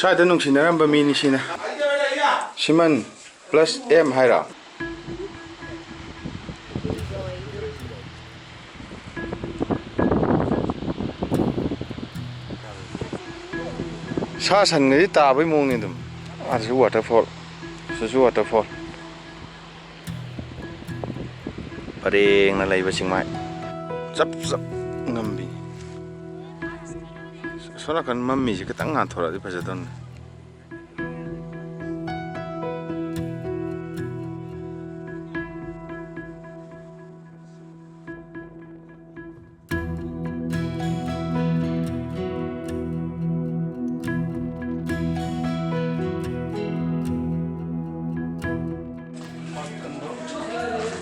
ꯁ꯭ꯋꯥꯏꯗ ꯅꯨꯡꯁꯤꯅꯔꯝꯕ ꯃꯤꯅꯤ ꯁꯤꯅ ꯁꯤꯃꯟ + M ꯍꯥꯏꯔꯣ ꯁꯥ ꯁꯟꯒꯗꯤ ꯇꯥꯕꯩ ꯃꯑꯣꯡꯅꯤ ꯑꯗꯨꯝ ꯑꯗꯨꯁꯨ ꯋꯥꯇꯔꯐꯣꯜ ꯁꯤꯁꯨ ꯋꯥꯇꯔꯐꯣꯜ ꯄꯔꯦꯡꯅ ꯂꯩꯕ ꯆꯤꯡꯃꯥꯏ ꯆꯞ ꯉꯝꯕꯤ ꯁꯣꯝ ꯅꯥꯀꯟ ꯃꯝꯃꯤꯁꯤ ꯈꯤꯇꯪ ꯉꯥꯟꯊꯣꯔꯛꯑꯗꯤ ꯐꯖꯗꯧꯅꯤ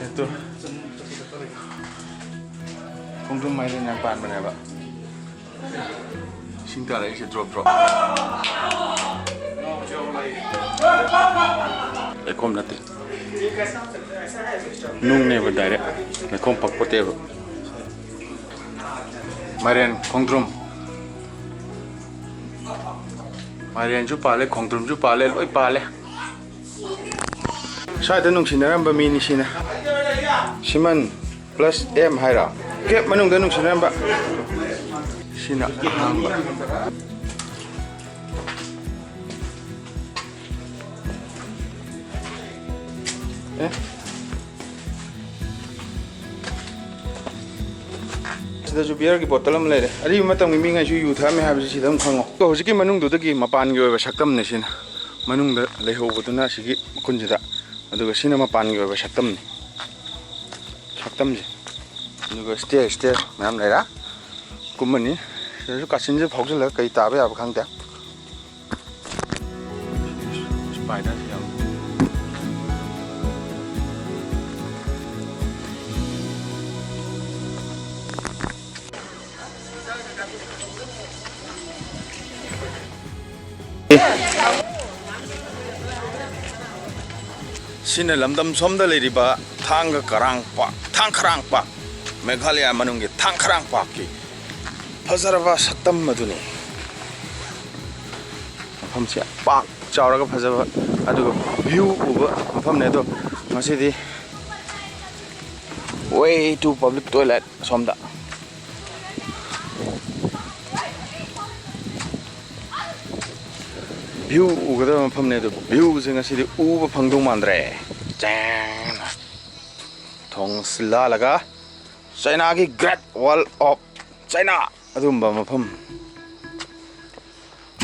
itu khungdum mai lên yang pan mana ba sing ta lai se drop ai kom nate nung ne ba direct ne kom pak pote ba marian khungdum marian ju pale khungdum ju pale loi pale ꯁ꯭ꯋꯥꯏꯗ ꯅꯨꯡꯁꯤꯅꯔꯝꯕ ꯃꯤꯅꯤ ꯁꯤꯅ ꯁꯤꯃꯟ + M ꯍꯥꯏꯔꯣ ꯀꯦꯞ ꯃꯅꯨꯡꯗ ꯅꯨꯡꯁꯤꯅꯔꯝꯕ ꯁꯤꯅ ꯑꯍꯥꯟꯕ ꯁꯤꯗꯁꯨ ꯕꯤꯌꯔꯒꯤ ꯕꯣꯇꯜ ꯑꯃ ꯂꯩꯔꯦ ꯑꯔꯤꯕ ꯃꯇꯝꯒꯤ ꯃꯤꯉꯩꯁꯨ ꯌꯨ ꯊꯛꯑꯝꯃꯦ ꯍꯥꯏꯕꯁꯤ ꯁꯤꯗ ꯑꯗꯨꯝ ꯈꯪꯉꯣ ꯍꯧꯖꯤꯛꯀꯤ ꯃꯅꯨꯡꯗꯨꯗꯒꯤ ꯃꯄꯥꯟꯒꯤ ꯑꯣꯏꯕ ꯁꯛꯇꯝꯅꯦ ꯁꯤꯅ ꯃꯅꯨꯡꯗ ꯂꯩꯍꯧꯕꯗꯨꯅ ꯑꯁꯤꯒꯤ ꯃꯈꯨꯟꯁꯤꯗ ꯑꯗꯨꯒ ꯁꯤꯅ ꯃꯄꯥꯟꯒꯤ ꯑꯣꯏꯕ ꯁꯛꯇꯝꯅꯤ ꯁꯛꯇꯝꯁꯦ ꯑꯗꯨꯒ ꯁ꯭ꯇꯦꯌꯔ ꯃꯌꯥꯝ ꯂꯩꯔꯦ ꯀꯨꯝꯃꯅꯤ ꯁꯤꯗꯁꯨ ꯀꯥꯆꯤꯟꯁꯦ ꯐꯥꯎꯖꯤꯜꯂꯒ ꯀꯩ ꯇꯥꯕ ꯌꯥꯕ ꯈꯪꯗꯦ ꯁ꯭ꯄꯥꯏꯗꯔꯁꯦ ꯌꯥꯝ ꯁꯤꯅ ꯂꯝꯗꯝ ꯁꯣꯝꯗ ꯂꯩꯔꯤꯕ ꯊꯥꯡꯒ ꯀꯔꯥꯡꯄꯥꯛ ꯊꯥꯡꯈꯔꯥꯡꯄꯥꯛ ꯃꯦꯘꯥꯂꯌꯥ ꯃꯅꯨꯡꯒꯤ ꯊꯥꯡꯈꯔꯥꯡꯄꯥꯛꯀꯤ ꯐꯖꯔꯕ ꯁꯛꯇꯝ ꯑꯗꯨꯅꯤ ꯃꯐꯝꯁꯦ ꯄꯥꯛ ꯆꯥꯎꯔꯒ ꯐꯖꯕ ꯑꯗꯨꯒ ꯚ꯭ꯌꯨ ꯎꯕ ꯃꯐꯝꯅꯦ ꯑꯗꯣ ꯉꯁꯤꯗꯤ ꯋꯦ ꯇꯨ ꯄꯕ꯭ꯂꯤꯛ ꯇꯣꯏꯂꯦꯠ ꯁꯣꯝꯗ ꯚ꯭ꯌꯨ ꯎꯒꯗꯕ ꯃꯐꯝꯅꯦ ꯑꯗꯨ ꯚ꯭ꯌꯨꯁꯦ ꯉꯁꯤꯗꯤ ꯎꯕ ꯐꯪꯗꯧ ꯃꯥꯟꯗ꯭ꯔꯦ ꯊꯣꯡꯁꯤ ꯂꯥꯜꯂꯒ ꯆꯥꯏꯅꯥꯒꯤ ꯒ꯭ꯔꯦꯠ ꯋꯥꯜ ꯑꯣꯐ ꯆꯥꯏꯅꯥ ꯑꯗꯨꯒꯨꯝꯕ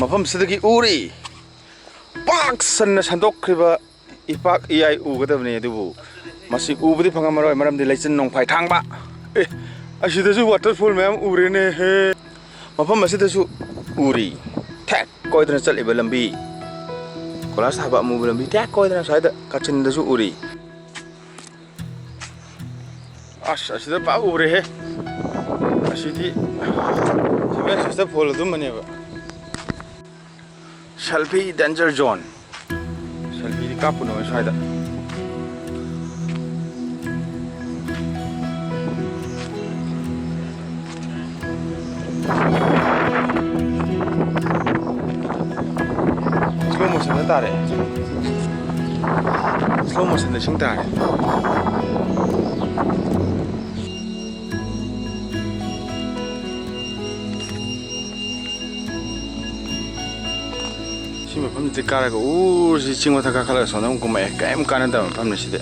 ꯃꯐꯝꯁꯤꯗꯒꯤ ꯎꯔꯤ ꯄꯥꯛ ꯁꯟꯅ ꯁꯟꯗꯣꯛꯈ꯭ꯔꯤꯕ ꯏꯄꯥꯛ ꯏꯌꯥꯏ ꯎꯒꯗꯕꯅꯤ ꯑꯗꯨꯕꯨ ꯃꯁꯤ ꯎꯕꯗꯤ ꯐꯪꯉꯝꯃꯔꯣꯏ ꯃꯔꯝꯗꯤ ꯂꯩꯆꯤꯟ ꯅꯣꯡꯐꯥꯏ ꯊꯥꯡꯕ ꯑꯁꯤꯗꯁꯨ ꯋꯥꯇꯔꯐꯣꯜ ꯃꯌꯥꯝ ꯎꯔꯦꯅꯦ ꯍꯦ ꯃꯐꯝ ꯑꯁꯤꯗꯁꯨ ꯎꯔꯤ ꯊꯦꯛ ꯀꯣꯏꯗꯅ ꯆꯠꯂꯤꯕ ꯂꯝꯕꯤ ꯀꯣꯂꯥꯁ ꯊꯥꯕ ꯑꯃꯨꯕ ꯂꯝꯕꯤ ꯊꯦꯛ ꯀꯣꯏꯗꯅ ꯁ꯭ꯋꯥꯏꯗ ꯀꯥꯆꯤꯟꯗꯁꯨ ꯎꯔꯤ ꯑꯁ ꯑꯁꯤꯗ ꯄꯥꯛ ꯎꯔꯦꯍꯦ ꯑꯁꯤꯗꯤ ꯁꯦꯚꯦꯟ ꯁꯤꯁꯇꯔ ꯐꯣꯜ ꯑꯗꯨꯝꯕꯅꯦꯕ ꯁꯦꯜꯐꯤ ꯗꯦꯟꯖꯔ ꯖꯣꯟ ꯁꯦꯜꯐꯤꯗꯤ ꯀꯥꯞꯄꯨꯅꯣ ꯁ꯭ꯋꯥꯏꯗ 슬로우 모션ꯗ ꯇꯥꯔꯦ 슬로우 모션ꯗ ꯏꯁꯤꯡ ꯇꯥꯔꯦ ꯁꯤ ꯃꯐꯝꯁꯤꯗ ꯀꯥꯔꯒ ꯁꯤ ꯆꯤꯡ ꯃꯊꯛ ꯀꯥꯈꯠꯂꯒ ꯁꯣꯝꯗ ꯑꯃꯨꯛ ꯀꯨꯝꯃꯛꯑꯦ ꯀꯔꯤꯝ ꯀꯥꯟꯅꯗꯕ ꯃꯐꯝꯅꯤ ꯁꯤꯗꯤ